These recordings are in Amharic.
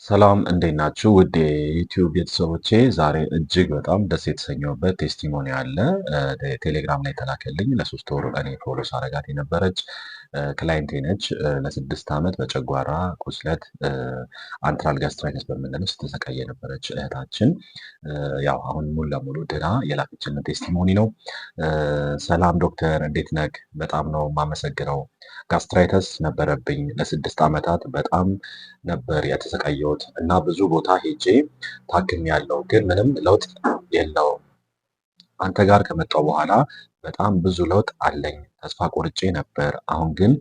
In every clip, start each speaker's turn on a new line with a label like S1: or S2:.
S1: ሰላም እንዴት ናችሁ? ውድ የዩቲዩብ ቤተሰቦቼ ዛሬ እጅግ በጣም ደስ የተሰኘሁበት ቴስቲሞኒ አለ። ቴሌግራም ላይ ተላከልኝ። ለሶስት ወር እኔ ፎሎ ሳረጋት የነበረች ክላይንቴ ነች። ለስድስት ዓመት በጨጓራ ቁስለት አንትራል ጋስትራይተስ በምንለው ስትሰቃይ የነበረች እህታችን ያው አሁን ሙሉ ለሙሉ ድና የላከችልን ቴስቲሞኒ ነው። ሰላም ዶክተር እንዴት ነህ? በጣም ነው የማመሰግነው። ጋስትራይተስ ነበረብኝ ለስድስት ዓመታት በጣም ነበር የተሰቃየሁት እና ብዙ ቦታ ሄጄ ታክሜያለሁ፣ ግን ምንም ለውጥ የለውም። አንተ ጋር ከመጣሁ በኋላ በጣም ብዙ ለውጥ አለኝ። ተስፋ ቆርጬ ነበር፣ አሁን ግን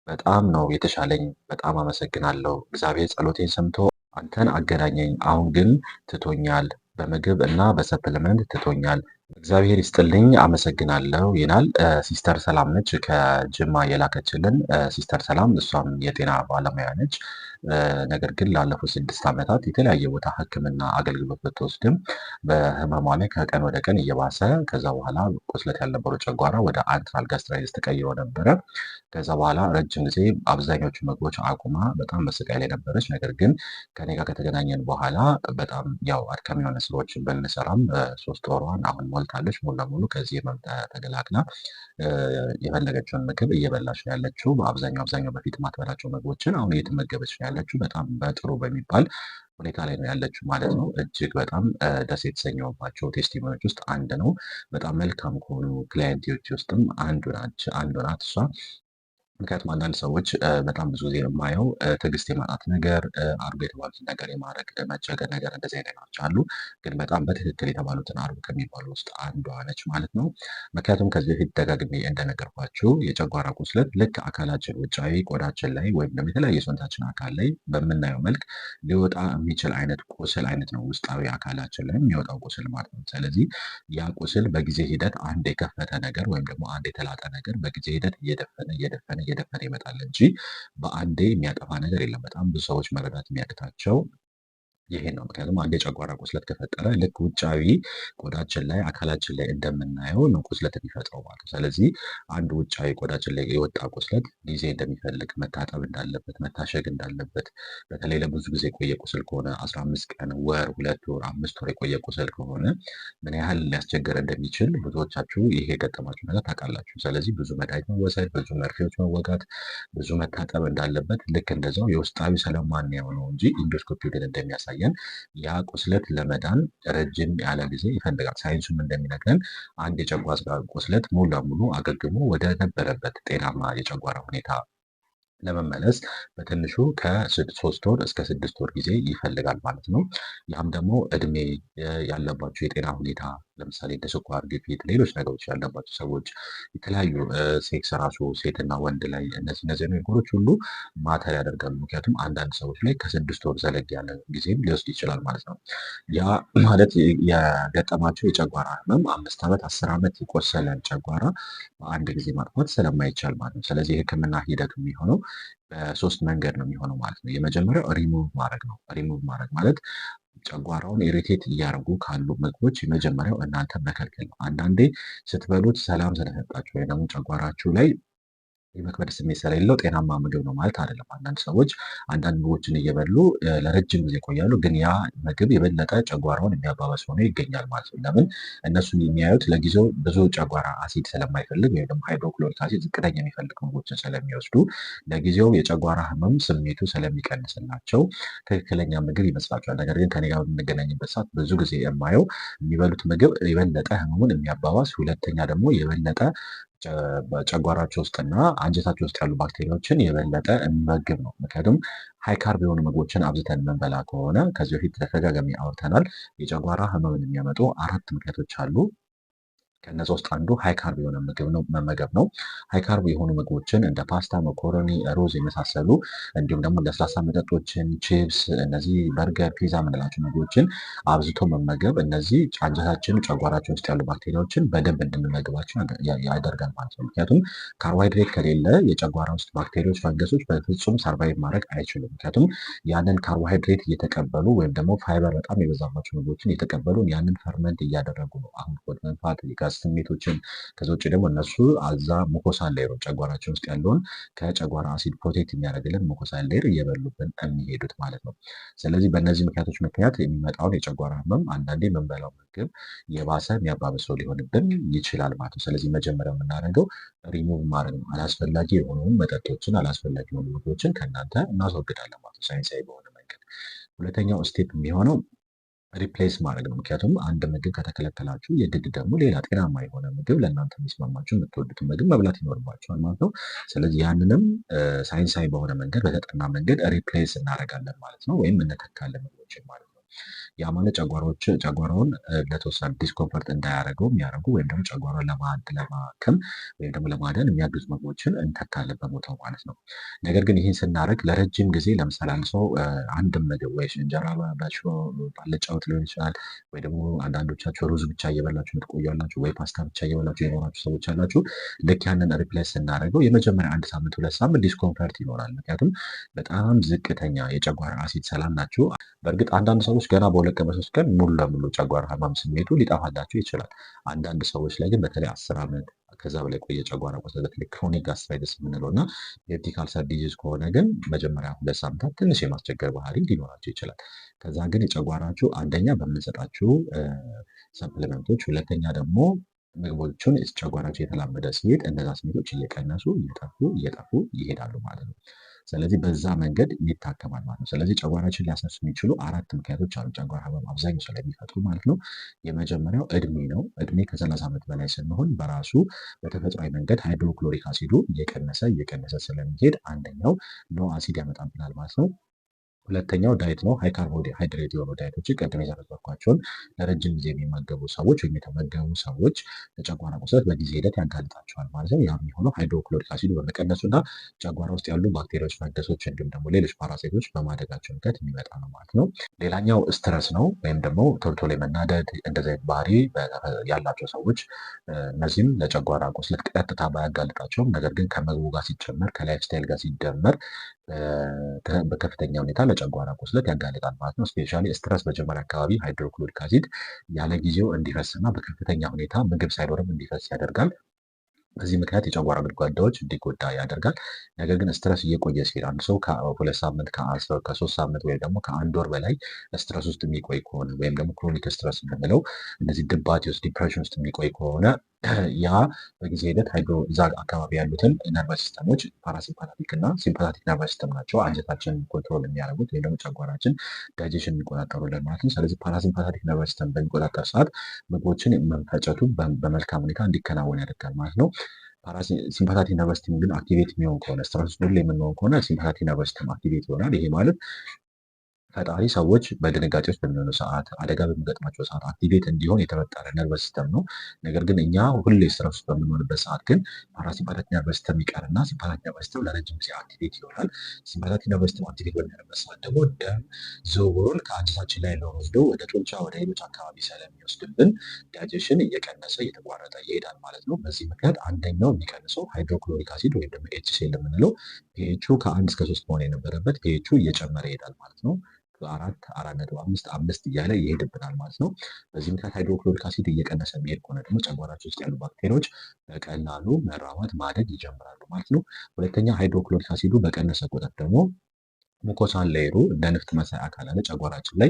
S1: በጣም ነው የተሻለኝ። በጣም አመሰግናለሁ። እግዚአብሔር ጸሎቴን ሰምቶ አንተን አገናኘኝ። አሁን ግን ትቶኛል፣ በምግብ እና በሰፕልመንት ትቶኛል። እግዚአብሔር ይስጥልኝ፣ አመሰግናለሁ ይላል። ሲስተር ሰላም ነች ከጅማ የላከችልን። ሲስተር ሰላም እሷም የጤና ባለሙያ ነች። ነገር ግን ላለፉት ስድስት ዓመታት የተለያየ ቦታ ሕክምና አገልግሎት ብትወስድም በህመሟ ላይ ከቀን ወደ ቀን እየባሰ ከዛ በኋላ ቁስለት ያልነበረው ጨጓራ ወደ አንትራል ጋስትራይተስ ተቀይሮ ነበረ። ከዛ በኋላ ረጅም ጊዜ አብዛኞቹ ምግቦች አቁማ በጣም በስቃይ ላይ ነበረች። ነገር ግን ከኔ ጋር ከተገናኘን በኋላ በጣም ያው አድካሚ የሆነ ስራዎችን ብንሰራም ሶስት ወሯን አሁን ሞልታለች። ሙሉ ለሙሉ ከዚህ ህመም ተገላግላ የፈለገችውን ምግብ እየበላች ነው ያለችው። አብዛኛው በፊት ማትበላቸው ምግቦችን አሁን እየተመገበች ነው ያለችው። በጣም በጥሩ በሚባል ሁኔታ ላይ ነው ያለችው ማለት ነው። እጅግ በጣም ደስ የተሰኘሁባቸው ቴስቲሞኒዎች ውስጥ አንድ ነው። በጣም መልካም ከሆኑ ክላይንቶች ውስጥም አንዱ ናት እሷ። ምክንያቱም አንዳንድ ሰዎች በጣም ብዙ ጊዜ የማየው ትዕግስት የማጣት ነገር፣ አድርጎ የተባሉትን ነገር የማድረግ መቸገር ነገር እንደዚህ አይነት ነገሮች አሉ። ግን በጣም በትክክል የተባሉትን አድርጎ ከሚባሉ ውስጥ አንዷ ነች ማለት ነው። ምክንያቱም ከዚህ በፊት ደጋግሜ እንደነገርኳችሁ የጨጓራ ቁስለት ልክ አካላችን ውጫዊ ቆዳችን ላይ ወይም ደግሞ የተለያየ ሰውነታችን አካል ላይ በምናየው መልክ ሊወጣ የሚችል አይነት ቁስል አይነት ነው። ውስጣዊ አካላችን ላይ የሚወጣው ቁስል ማለት ነው። ስለዚህ ያ ቁስል በጊዜ ሂደት አንድ የከፈተ ነገር ወይም ደግሞ አንድ የተላጠ ነገር በጊዜ ሂደት እየደፈነ ይመጣል እንጂ በአንዴ የሚያጠፋ ነገር የለም። በጣም ብዙ ሰዎች መረዳት የሚያቅታቸው ይሄን ነው። ምክንያቱም አንድ የጨጓራ ቁስለት ከፈጠረ ልክ ውጫዊ ቆዳችን ላይ አካላችን ላይ እንደምናየው ነው ቁስለት የሚፈጥረው ማለት ነው። ስለዚህ አንድ ውጫዊ ቆዳችን ላይ የወጣ ቁስለት ጊዜ እንደሚፈልግ፣ መታጠብ እንዳለበት፣ መታሸግ እንዳለበት፣ በተለይ ለብዙ ጊዜ የቆየ ቁስል ከሆነ 15 ቀን፣ ወር፣ 2 ወር፣ 5 ወር የቆየ ቁስል ከሆነ ምን ያህል ሊያስቸግር እንደሚችል ብዙዎቻችሁ ይሄ የገጠማችሁ ነገር ታውቃላችሁ። ስለዚህ ብዙ መድኃኒት መወሰድ፣ ብዙ መርፌዎች መወጋት፣ ብዙ መታጠብ እንዳለበት ልክ እንደዛው የውስጣዊ ስለማንያው ነው እንጂ ኢንዶስኮፒ ግን እንደሚያሳየን ያ ቁስለት ለመዳን ረጅም ያለ ጊዜ ይፈልጋል። ሳይንሱም እንደሚነግረን አንድ የጨጓራ ቁስለት ሙሉ ለሙሉ አገግሞ ወደ ነበረበት ጤናማ የጨጓራ ሁኔታ ለመመለስ በትንሹ ከ3 ወር እስከ 6 ወር ጊዜ ይፈልጋል ማለት ነው። ያም ደግሞ እድሜ ያለባቸው የጤና ሁኔታ ለምሳሌ እንደ ስኳር፣ ግፊት፣ ሌሎች ነገሮች ያለባቸው ሰዎች የተለያዩ ሴክስ ራሱ ሴትና ወንድ ላይ እነዚህ ነገሮች ሁሉ ማተር ያደርጋሉ። ምክንያቱም አንዳንድ ሰዎች ላይ ከ6 ወር ዘለግ ያለ ጊዜም ሊወስድ ይችላል ማለት ነው። ያ ማለት የገጠማቸው የጨጓራ ህመም 5 ዓመት 10 ዓመት የቆሰለን ጨጓራ በአንድ ጊዜ ማጥፋት ስለማይቻል ማለት ነው። ስለዚህ የህክምና ሂደቱ የሚሆነው በሶስት መንገድ ነው የሚሆነው ማለት ነው። የመጀመሪያው ሪሙቭ ማድረግ ነው። ሪሙቭ ማድረግ ማለት ጨጓራውን ኢሪቴት እያደረጉ ካሉ ምግቦች የመጀመሪያው እናንተ መከልከል ነው። አንዳንዴ ስትበሉት ሰላም ስለሰጣችሁ ወይ ደግሞ ጨጓራችሁ ላይ የመክበድ ስሜት ስለሌለው ጤናማ ምግብ ነው ማለት አይደለም። አንዳንድ ሰዎች አንዳንድ ምግቦችን እየበሉ ለረጅም ጊዜ ይቆያሉ፣ ግን ያ ምግብ የበለጠ ጨጓራውን የሚያባባስ ሆኖ ይገኛል ማለት ነው። ለምን? እነሱን የሚያዩት ለጊዜው ብዙ ጨጓራ አሲድ ስለማይፈልግ ወይም ደግሞ ሃይድሮክሎሪክ አሲድ ዝቅተኛ የሚፈልግ ምግቦችን ስለሚወስዱ ለጊዜው የጨጓራ ህመም ስሜቱ ስለሚቀንስላቸው ትክክለኛ ምግብ ይመስላቸዋል። ነገር ግን ከኔ ጋር በምንገናኝበት ሰዓት ብዙ ጊዜ የማየው የሚበሉት ምግብ የበለጠ ህመሙን የሚያባባስ፣ ሁለተኛ ደግሞ የበለጠ በጨጓራቸው ውስጥና አንጀታቸው ውስጥ ያሉ ባክቴሪያዎችን የበለጠ የሚመግብ ነው። ምክንያቱም ሃይ ካርብ የሆኑ ምግቦችን አብዝተን የምንበላ ከሆነ ከዚህ በፊት ተደጋጋሚ አውርተናል። የጨጓራ ህመምን የሚያመጡ 4 ምክንያቶች አሉ። ከነዛ ውስጥ አንዱ ሃይ ካርብ የሆነ ምግብ ነው መመገብ ነው። ሃይ ካርብ የሆኑ ምግቦችን እንደ ፓስታ፣ መኮረኒ፣ ሩዝ የመሳሰሉ እንዲሁም ደግሞ ለስላሳ መጠጦችን፣ ቺፕስ፣ እነዚህ በርገር፣ ፒዛ የምንላቸው ምግቦችን አብዝቶ መመገብ እነዚህ አንጀታችን፣ ጨጓራችን ውስጥ ያሉ ባክቴሪያዎችን በደንብ እንድንመግባቸው ያደርጋል ማለት ነው። ምክንያቱም ካርቦሃይድሬት ከሌለ የጨጓራ ውስጥ ባክቴሪያዎች፣ ፈንገሶች በፍጹም ሰርቫይቭ ማድረግ አይችሉም። ምክንያቱም ያንን ካርቦሃይድሬት እየተቀበሉ ወይም ደግሞ ፋይበር በጣም የበዛባቸው ምግቦችን እየተቀበሉ ያንን ፈርመንት እያደረጉ ነው አሁን ሆድ መንፋት፣ ሊጋስ ስሜቶችን ከዛ ውጭ ደግሞ እነሱ አዛ ሙኮሳል ሌየር ጨጓራችን ውስጥ ያለውን ከጨጓራ አሲድ ፕሮቴክት የሚያደርግልን ሙኮሳል ሌየር እየበሉብን የሚሄዱት ማለት ነው። ስለዚህ በእነዚህ ምክንያት የሚመጣውን የጨጓራ ህመም አንዳንዴ የምንበላው ምግብ የባሰ የሚያባብሰው ሊሆንብን ይችላል ማለት ነው። ስለዚህ መጀመሪያ የምናደርገው ሪሙቭ ማድረግ ነው። አላስፈላጊ የሆኑ መጠጦችን፣ አላስፈላጊ የሆኑ ምግቦችን ከእናንተ እናስወግዳለን ማለት ነው፣ ሳይንሳዊ በሆነ መንገድ። ሁለተኛው ስቴፕ የሚሆነው ሪፕሌስ ማድረግ ነው። ምክንያቱም አንድ ምግብ ከተከለከላችሁ የግድ ደግሞ ሌላ ጤናማ የሆነ ምግብ ለእናንተ የሚስማማችሁ የምትወዱትን ምግብ መብላት ይኖርባችኋል ማለት ነው። ስለዚህ ያንንም ሳይንሳዊ በሆነ መንገድ በተጠና መንገድ ሪፕሌስ እናደርጋለን ማለት ነው፣ ወይም እንተካለን ምግቦችን ማለት ነው። ያ ማለት ጨጓራውን ለተወሰነ ዲስኮምፈርት እንዳያደርገው የሚያደርጉ ወይም ደግሞ ጨጓራውን ለማከም ወይም ደግሞ ለማዳን የሚያግዙ ምግቦችን እንተካለን በቦታው ማለት ነው። ነገር ግን ይህን ስናደርግ ለረጅም ጊዜ ለምሳሌ አንድ ሰው አንድን ምግብ ወይ እንጀራ በሽሮ ባልጫ ወጥ ሊሆን ይችላል፣ ወይ ደግሞ አንዳንዶቻችሁ ሩዝ ብቻ እየበላችሁ የምትቆያላችሁ፣ ወይ ፓስታ ብቻ እየበላችሁ የኖራችሁ ሰዎች አላችሁ። ልክ ያንን ሪፕሌስ ስናደርገው የመጀመሪያ 1 ሳምንት 2 ሳምንት ዲስኮምፈርት ይኖራል። ምክንያቱም በጣም ዝቅተኛ የጨጓራ አሲድ ስላላችሁ። በእርግጥ አንዳንድ ሰዎች ገና በ2 ቀን በ3 ቀን ሙሉ ለሙሉ ጨጓራ ህመም ስሜቱ ሊጠፋላቸው ይችላል። አንዳንድ ሰዎች ላይ ግን በተለይ 10 ዓመት ከዛ በላይ ቆየ ጨጓራ ቁስለት በተለይ ክሮኒክ ጋስትራይተስ የምንለው እና ፔፕቲክ አልሰር ዲዚዝ ከሆነ ግን መጀመሪያ 2 ሳምንታት ትንሽ የማስቸገር ባህሪ ሊኖራቸው ይችላል። ከዛ ግን የጨጓራችሁ አንደኛ በምንሰጣችሁ ሰፕሊመንቶች፣ ሁለተኛ ደግሞ ምግቦቹን ጨጓራችሁ የተላመደ ሲሄድ እነዛ ስሜቶች እየቀነሱ እየጠፉ ይሄዳሉ ማለት ነው። ስለዚህ በዛ መንገድ ይታከማል ማለት ነው። ስለዚህ ጨጓራችን ሊያሳሱ የሚችሉ 4 ምክንያቶች አሉ ጨጓራ ህመም አብዛኛው ሰው ላይ የሚፈጥሩ ማለት ነው። የመጀመሪያው እድሜ ነው። እድሜ ከ30 ዓመት በላይ ስንሆን በራሱ በተፈጥሯዊ መንገድ ሃይድሮክሎሪክ አሲዱ እየቀነሰ ስለሚሄድ አንደኛው ሎ አሲድ ያመጣብናል ማለት ነው። ሁለተኛው ዳይት ነው። ሃይ ካርቦሃይድሬት የሆኑ ዳይቶችን ቅድም የዘረዘርኳቸውን ለረጅም ጊዜ የሚመገቡ ሰዎች ወይም የተመገቡ ሰዎች ለጨጓራ ቁስለት በጊዜ ሂደት ያጋልጣቸዋል ማለት ነው። ያ የሚሆነው ሃይድሮክሎሪክ አሲዱ በመቀነሱ እና ጨጓራ ውስጥ ያሉ ባክቴሪያዎች፣ ፈንገሶች እንዲሁም ደግሞ ሌሎች ፓራሳይቶች በማደጋቸው ምክንያት የሚመጣ ነው ማለት ነው። ሌላኛው ስትረስ ነው፣ ወይም ደግሞ ቶሎ የመናደድ እንደዚህ አይነት ባህሪ ያላቸው ሰዎች እነዚህም ለጨጓራ ቁስለት ቀጥታ ባያጋልጣቸውም ነገር ግን ከምግቡ ጋር ሲጨመር ከላይፍ ስታይል ጋር ሲደመር በከፍተኛ ሁኔታ ለጨጓራ ቁስለት ያጋልጣል ማለት ነው። ስፔሻሊ ስትረስ መጀመሪያ አካባቢ ሃይድሮክሎሪክ አሲድ ያለ ጊዜው እንዲፈስ እና በከፍተኛ ሁኔታ ምግብ ሳይኖርም እንዲፈስ ያደርጋል። በዚህ ምክንያት የጨጓራ ግድግዳዎች እንዲጎዳ ያደርጋል። ነገር ግን ስትረስ እየቆየ ሲሄድ አንድ ሰው ከ2 ሳምንት ከ3 ሳምንት ወይም ደግሞ ከ1 ወር በላይ ስትረስ ውስጥ የሚቆይ ከሆነ ወይም ደግሞ ክሮኒክ ስትረስ የምንለው እነዚህ ድባቴ ውስጥ ዲፕሬሽን ውስጥ የሚቆይ ከሆነ ያ በጊዜ ሂደት እዛ አካባቢ ያሉትን ነርቨስ ሲስተሞች ፓራሲምፓታቲክ እና ሲምፓታቲክ ነርቨስ ሲስተም ናቸው አንጀታችንን ኮንትሮል የሚያደርጉት ወይም ደግሞ ጨጓራችን ዳይጀሽን የሚቆጣጠሩልን ማለት ነው። ስለዚህ ፓራሲምፓታቲክ ነርቨስ ሲስተም በሚቆጣጠር ሰዓት ምግቦችን መፈጨቱ በመልካም ሁኔታ እንዲከናወን ያደርጋል ማለት ነው። ሲምፓታቲክ ነርቨስ ሲስተም ግን አክቲቬት የሚሆን ከሆነ ስትረስ ሁሌ የምንሆን ከሆነ ሲምፓታቲክ ነርቨስ ሲስተም አክቲቬት ይሆናል። ይሄ ማለት ፈጣሪ ሰዎች በድንጋጤ ውስጥ በሚሆኑ ሰዓት፣ አደጋ በሚገጥማቸው ሰዓት አክቲቬት እንዲሆን የተፈጠረ ነርቨስ ሲስተም ነው። ነገር ግን እኛ ሁሌ ስትረስ ውስጥ በምንሆንበት ሰዓት ግን ፓራሲምፓታቲክ ነርቨስ ሲስተም ይቀርና ሲምፓታቲክ ነርቨስ ሲስተም ለረጅም ጊዜ አክቲቬት ይሆናል። ሲምፓታቲክ ነርቨስ ሲስተም አክቲቬት በሚሆንበት ሰዓት ደግሞ ደም ዝውውሩን ከአንጀታችን ላይ ወስዶ ወደ ጡንቻ፣ ወደ ሌሎች አካባቢ ስለሚወስድብን ዳይጀሽን እየተቋረጠ ይሄዳል ማለት ነው። በዚህ ምክንያት አንደኛው የሚቀንሰው ሃይድሮክሎሪክ አሲድ ወይም ደግሞ ኤችሲኤል የምንለው ፒኤቹ ከ1 እስከ 3 መሆን የነበረበት ፒኤቹ እየጨመረ ይሄዳል ማለት ነው። 4.5 እያለ ይሄድብናል ማለት ነው። በዚህ ምክንያት ሃይድሮክሎሪክ አሲድ እየቀነሰ የሚሄድ ከሆነ ደግሞ ጨጓራችን ውስጥ ያሉ ባክቴሪያዎች በቀላሉ መራባት ማደግ ይጀምራሉ ማለት ነው። ሁለተኛ ሃይድሮክሎሪክ አሲዱ በቀነሰ ቁጥር ደግሞ ሙኮሳል ሌየሩ እንደ ንፍጥ መሳይ አካል አለ ጨጓራችን ላይ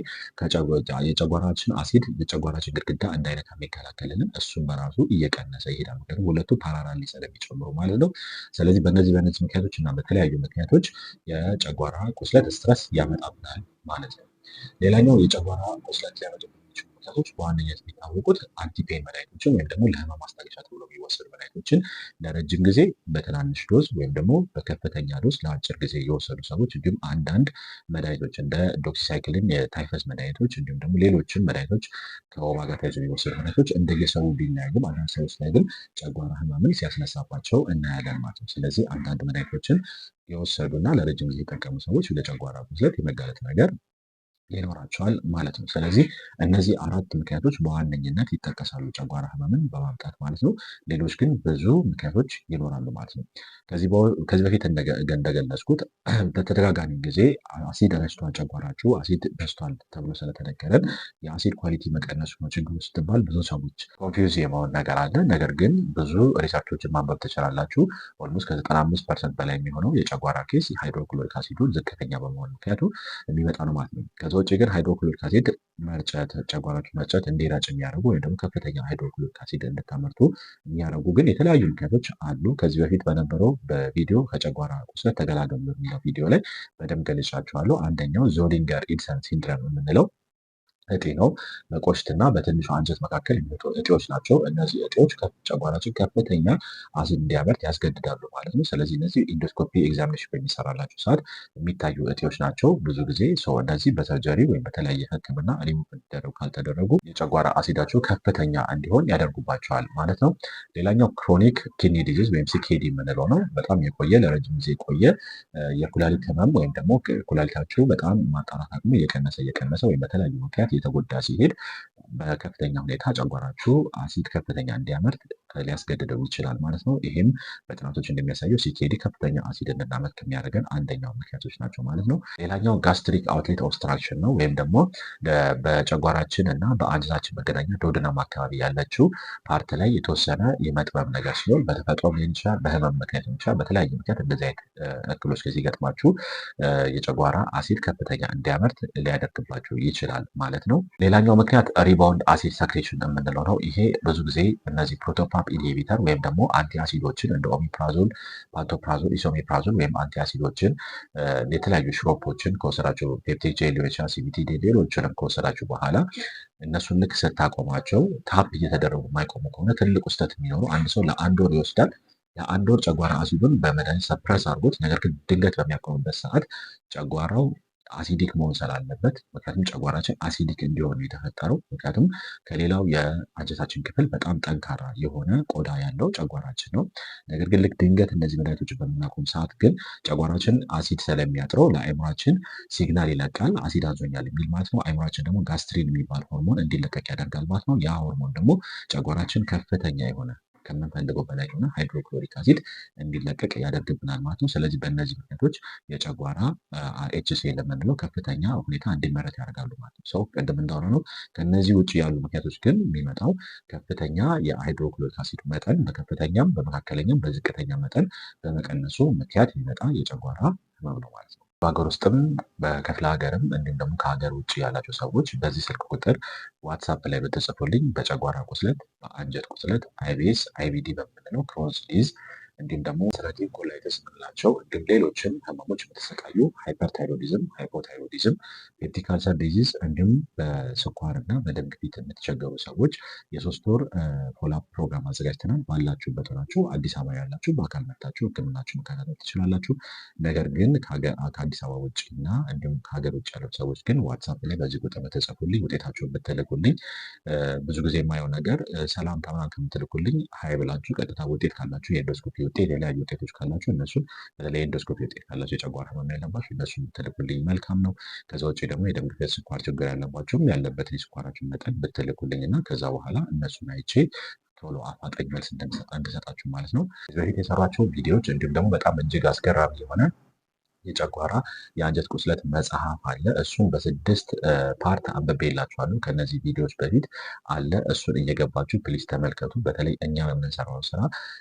S1: የጨጓራችን አሲድ የጨጓራችን ግድግዳ እንዳይነካ የሚከላከልልን እሱም በራሱ እየቀነሰ ይሄዳል። ምክንያቱም ሁለቱ ፓራላሊ ስለሚጨምሩ ማለት ነው። ስለዚህ በእነዚህ ምክንያቶች እና በተለያዩ ምክንያቶች የጨጓራ ቁስለት ስትረስ ያመጣብናል ማለት ነው። ሌላኛው የጨጓራ ቁስለት ሊያመጡ የሚችሉ ምክንያቶች በዋነኝነት የሚታወቁት አንቲፔን መድኃኒቶችን ወይም ደግሞ ለህመም ማስታገሻ ተብሎ የሚወሰዱ መድኃኒቶችን ለረጅም ጊዜ በትናንሽ ዶዝ ወይም ደግሞ በከፍተኛ ዶዝ ለአጭር ጊዜ የወሰዱ ሰዎች እንዲሁም አንዳንድ መድኃኒቶች እንደ ዶክሲሳይክሊን የታይፈስ መድኃኒቶች እንዲሁም ደግሞ ሌሎችን መድኃኒቶች ከወባ ጋር ተያይዞ የሚወሰዱ መድኃኒቶች እንደየሰው ቢለያዩም አንዳንድ ሰዎች ላይ ግን ጨጓራ ህመምን ሲያስነሳባቸው እናያለን ማለት ነው። ስለዚህ አንዳንድ መድኃኒቶችን የወሰዱና ለረጅም ጊዜ የጠቀሙ ሰዎች ለጨጓራ ቁስለት የመጋለጥ ነገር ይኖራቸዋል ማለት ነው። ስለዚህ እነዚህ 4 ምክንያቶች በዋነኝነት ይጠቀሳሉ ጨጓራ ህመምን በማምጣት ማለት ነው። ሌሎች ግን ብዙ ምክንያቶች ይኖራሉ ማለት ነው። ከዚህ በፊት እንደገለጽኩት በተደጋጋሚ ጊዜ አሲድ በዝቷል ጨጓራችሁ አሲድ በዝቷል ተብሎ ስለተነገረን የአሲድ ኳሊቲ መቀነሱ ነው ችግሩ ስትባል ብዙ ሰዎች ኮንፊውዝ የመሆን ነገር አለ። ነገር ግን ብዙ ሪሰርቾችን ማንበብ ትችላላችሁ። ኦልሞስት ከ95% በላይ የሚሆነው የጨጓራ ኬስ የሃይድሮክሎሪክ አሲዱ ዝቅተኛ በመሆን ምክንያቱ የሚመጣ ነው ማለት ነው። ከዛ ውጭ ግን ሃይድሮክሎሪክ አሲድ መርጨት ጨጓራችሁ መርጨት እንዲረጭ የሚያደርጉ ወይም ደግሞ ከፍተኛ ሃይድሮክሎሪክ አሲድ እንድታመርቱ የሚያደርጉ ግን የተለያዩ ምክንያቶች አሉ። ከዚህ በፊት በነበረው በቪዲዮ ከጨጓራ ቁስለት ተገላገሉ በሚለው ቪዲዮ ላይ በደንብ ገልጫችኋለሁ። አንደኛው ዞሊንገር ኢልሰን ሲንድረም የምንለው እጢ ነው። በቆሽትና በትንሹ አንጀት መካከል የሚወጡ እጢዎች ናቸው። እነዚህ እጢዎች ጨጓራችን ከፍተኛ አሲድ እንዲያመርት ያስገድዳሉ ማለት ነው። ስለዚህ እነዚህ ኢንዶስኮፒ ኤግዛሚኔሽን በሚሰራላቸው ሰዓት የሚታዩ እጢዎች ናቸው። ብዙ ጊዜ ሰው እነዚህ በሰርጀሪ ወይም በተለያየ ሕክምና ሪሙቭ እንዲደረጉ ካልተደረጉ የጨጓራ አሲዳቸው ከፍተኛ እንዲሆን ያደርጉባቸዋል ማለት ነው። ሌላኛው ክሮኒክ ኪድኒ ዲዚዝ ወይም ሲኬዲ የምንለው ነው። በጣም የቆየ ለረጅም ጊዜ የቆየ የኩላሊት ህመም ወይም ደግሞ ኩላሊታቸው በጣም ማጣራት አቅሙ እየቀነሰ ወይም በተለያዩ ምክንያት እየተጎዳ ሲሄድ በከፍተኛ ሁኔታ ጨጓራችሁ አሲድ ከፍተኛ እንዲያመርት ሊያስገድደው ይችላል ማለት ነው። ይህም በጥናቶች እንደሚያሳየው ሲኬዲ ከፍተኛ አሲድ እንድናመርት ከሚያደርገን አንደኛው ምክንያቶች ናቸው ማለት ነው። ሌላኛው ጋስትሪክ አውትሌት ኦብስትራክሽን ነው። ወይም ደግሞ በጨጓራችን እና በአንጀታችን መገናኛ ዶድናም አካባቢ ያለችው ፓርት ላይ የተወሰነ የመጥበብ ነገር ሲሆን በተፈጥሮ ሊሆን ይችላል፣ በህመም ምክንያት ሊሆን ይችላል። በተለያየ ምክንያት እንደዚህ አይነት እክሎች ሲገጥማችሁ የጨጓራ አሲድ ከፍተኛ እንዲያመርት ሊያደርግባችሁ ይችላል ማለት ነው። ሌላኛው ምክንያት ሪባውንድ አሲድ ሰክሬሽን የምንለው ነው። ይሄ ብዙ ጊዜ እነዚህ ፕሮቶፓፕ ኢንሂቢተር ወይም ደግሞ አንቲ አሲዶችን እንደ ኦሚፕራዞል፣ ፓንቶፕራዞል፣ ኢሶሜፕራዞል ወይም አንቲ አሲዶችን የተለያዩ ሽሮፖችን ከወሰዳችሁ ፔፕቲክ ጄል ሊሆን ይችላል፣ ሲቢቲዲ ሌሎችንም ከወሰዳችሁ በኋላ እነሱን ልክ ስታቆማቸው ታፕ እየተደረጉ የማይቆሙ ከሆነ ትልቅ ውስተት የሚኖሩ አንድ ሰው ለአንድ ወር ይወስዳል። ለአንድ ወር ጨጓራ አሲዱን በመድኃኒት ሰፕረስ አድርጎት ነገር ግን ድንገት በሚያቆምበት ሰዓት ጨጓራው አሲዲክ መሆን ስላለበት ምክንያቱም ጨጓራችን አሲዲክ እንዲሆን የተፈጠረው ምክንያቱም ከሌላው የአንጀታችን ክፍል በጣም ጠንካራ የሆነ ቆዳ ያለው ጨጓራችን ነው። ነገር ግን ልክ ድንገት እነዚህ መድኃኒቶችን በምናቆም ሰዓት ግን ጨጓራችን አሲድ ስለሚያጥረው ለአእምሯችን ሲግናል ይለቃል፣ አሲድ አዞኛል የሚል ማለት ነው። አእምሯችን ደግሞ ጋስትሪን የሚባል ሆርሞን እንዲለቀቅ ያደርጋል ማለት ነው። ያ ሆርሞን ደግሞ ጨጓራችን ከፍተኛ የሆነ ከምንፈልገው በላይ የሆነ ሃይድሮክሎሪክ አሲድ እንዲለቀቅ ያደርግብናል ማለት ነው። ስለዚህ በእነዚህ ምክንያቶች የጨጓራ ኤችሲኤል የምንለው ከፍተኛ ሁኔታ እንዲመረት ያደርጋሉ ማለት ነው። ሰው ቅድም እንዳሆነ ነው። ከነዚህ ውጭ ያሉ ምክንያቶች ግን የሚመጣው ከፍተኛ የሃይድሮክሎሪክ አሲድ መጠን በከፍተኛም በመካከለኛም በዝቅተኛ መጠን በመቀነሱ ምክንያት የሚመጣ የጨጓራ ህመም ነው ማለት ነው። በሀገር ውስጥም በክፍለ ሀገርም እንዲሁም ደግሞ ከሀገር ውጭ ያላቸው ሰዎች በዚህ ስልክ ቁጥር ዋትሳፕ ላይ ብትጽፉልኝ በጨጓራ ቁስለት፣ በአንጀት ቁስለት፣ አይቢኤስ፣ አይቢዲ በምንለው ክሮንስ ዲዝ እንዲሁም ደግሞ ኦልሰሬቲቭ ኮላይተስ የምንላቸው እንዲሁም ሌሎችም ህመሞች የምትሰቃዩ ሃይፐርታይሮዲዝም፣ ሃይፖታይሮዲዝም፣ ፔፕቲክ አልሰር ዲዚዝ እንዲሁም በስኳር እና በደም ግፊት የምትቸገሩ ሰዎች የ3 ወር ፎሎአፕ ፕሮግራም አዘጋጅተናል። ባላችሁበት ሆናችሁ አዲስ አበባ ያላችሁ በአካል መጥታችሁ ህክምናችሁ መከታተል ትችላላችሁ። ነገር ግን ከአዲስ አበባ ውጭ እና እንዲሁም ከሀገር ውጭ ያሉ ሰዎች ግን ዋትሳፕ ላይ በዚህ ቁጥር በተጽፉልኝ ውጤታችሁን ብትልኩልኝ ብዙ ጊዜ የማየው ነገር ሰላምታ ምናምን ከምትልኩልኝ ሀይ ብላችሁ ቀጥታ ውጤት ካላችሁ የኤንዶስኮፒ ውጤት የተለያዩ ውጤቶች ካላችሁ እነሱን በተለይ ኤንዶስኮፒ ውጤት ካላችሁ የጨጓራ ህመም ያለባችሁ እነሱን ብትልኩልኝ መልካም ነው። ከዛ ውጭ ደግሞ የደም ግፊት፣ ስኳር ችግር ያለባቸውም ያለበትን የስኳራችሁን መጠን ብትልኩልኝ እና ከዛ በኋላ እነሱን አይቼ ቶሎ አፋጣኝ መልስ እንድሰጣችሁ ማለት ነው። ከዚህ በፊት የሰሯቸው ቪዲዮዎች እንዲሁም ደግሞ በጣም እጅግ አስገራሚ የሆነ የጨጓራ የአንጀት ቁስለት መጽሐፍ አለ። እሱን በ6 ፓርት አንብቤላችኋለሁ ከነዚህ ቪዲዮዎች በፊት አለ። እሱን እየገባችሁ ፕሊዝ ተመልከቱ። በተለይ እኛ በምንሰራው ስራ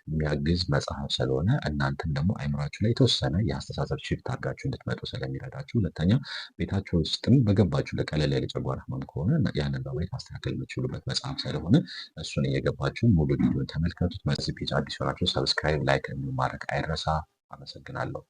S1: የሚያግዝ መጽሐፍ ስለሆነ እናንተም ደግሞ አይምሯችሁ ላይ የተወሰነ የአስተሳሰብ ሽፍት አድርጋችሁ እንድትመጡ ስለሚረዳችሁ፣ ሁለተኛ ቤታችሁ ውስጥም በገባችሁ ለቀለል ያለ ጨጓራ ህመም ከሆነ ያንን በማየት ማስተካከል የምትችሉበት መጽሐፍ ስለሆነ እሱን እየገባችሁ ሙሉ ቪዲዮን ተመልከቱት። በዚህ ፔጅ አዲስ ሆናችሁ ሰብስክራይብ፣ ላይክ ማድረግ አይረሳ። አመሰግናለሁ።